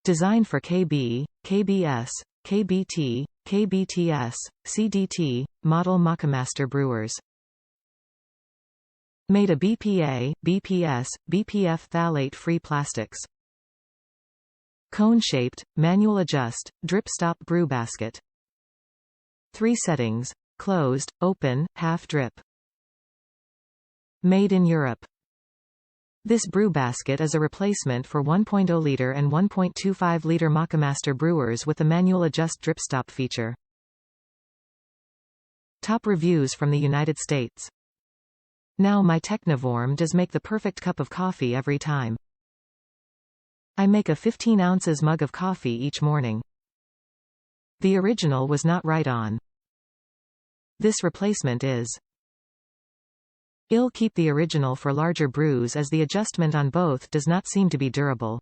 Designed for KB, KBS, KBT, KBTS, CDT, model Moccamaster Brewers. Made of BPA, BPS, BPF Phthalate-free plastics. Cone-shaped, manual adjust, drip-stop brew basket. 3 settings: closed, open, half drip. Made in Europe. This brew basket is a replacement for 1.0-liter and 1.25-liter Moccamaster Brewers with the manual adjust drip-stop feature. Top reviews from the United States. Now my Technivorm DOES make the perfect cup of coffee every time. I make a 15 ounces mug of coffee each morning. The original was not right on. This replacement is. I'll keep the original for larger brews as the adjustment on both does not seem to be durable.